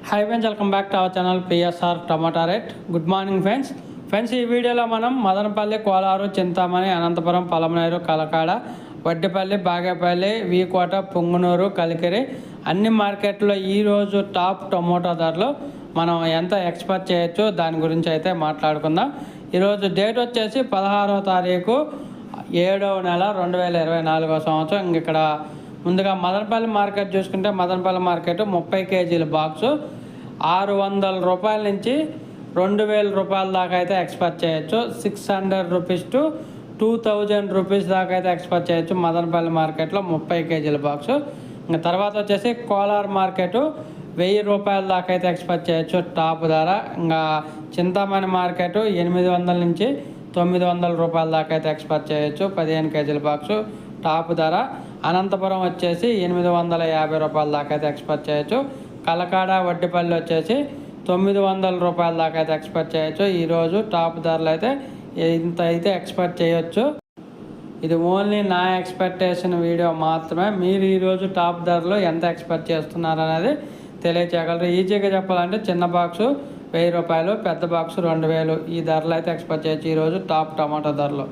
Hi friends, welcome back to our channel PSR tomato rate. Good morning friends, ఈ వీడియోలో మనం మదనపల్లి, కోలారు, చింతామణి, అనంతపురం, పలమనేరు, కలకాడ, వడ్డిపల్లి, బాగేపల్లి, వీకోట, పొంగునూరు, కలికిరి అన్ని మార్కెట్లో ఈరోజు టాప్ టమోటా ధరలు మనం ఎంత ఎక్స్పెక్ట్ చేయొచ్చు దాని గురించి అయితే మాట్లాడుకుందాం. ఈరోజు డేట్ వచ్చేసి 16వ తారీఖు 7వ నెల 2024వ సంవత్సరం. ఇక్కడ ముందుగా మదనపల్లి మార్కెట్ చూసుకుంటే మదనపల్లి మార్కెట్ 30 కేజీల బాక్సు 600 రూపాయల నుంచి 2000 రూపాయల దాకా అయితే ఎక్స్పెక్ట్ చేయొచ్చు. 600 రూపీస్ టు 2000 రూపీస్ దాకా అయితే ఎక్స్పెక్ట్ చేయొచ్చు మదనపల్లి మార్కెట్లో 30 కేజీల బాక్సు. ఇంకా తర్వాత వచ్చేసి కోలార్ మార్కెట్ 1000 రూపాయల దాకా అయితే ఎక్స్పెక్ట్ చేయొచ్చు టాప్ ధర. ఇంకా చింతామణి మార్కెట్ 800 నుంచి 900 రూపాయల దాకా అయితే ఎక్స్పెక్ట్ చేయొచ్చు 15 కేజీల బాక్సు టాప్ ధర. అనంతపురం వచ్చేసి 850 రూపాయల దాకా అయితే ఎక్స్పెక్ట్ చేయొచ్చు. కలకాడ, వడ్డిపల్లి వచ్చేసి 900 రూపాయల దాకా అయితే ఎక్స్పెక్ట్ చేయొచ్చు. ఈరోజు టాప్ ధరలు అయితే ఇంత అయితే ఎక్స్పెక్ట్ చేయొచ్చు. ఇది ఓన్లీ నా ఎక్స్పెక్టేషన్ వీడియో మాత్రమే. మీరు ఈరోజు టాప్ ధరలు ఎంత ఎక్స్పెక్ట్ చేస్తున్నారు అనేది తెలియచేయగలరు. ఈజీగా చెప్పాలంటే చిన్న బాక్సు 1000 రూపాయలు, పెద్ద బాక్సు 2000 ఈ ధరలు అయితే ఎక్స్పెక్ట్ చేయొచ్చు ఈరోజు టాప్ టమాటా ధరలు.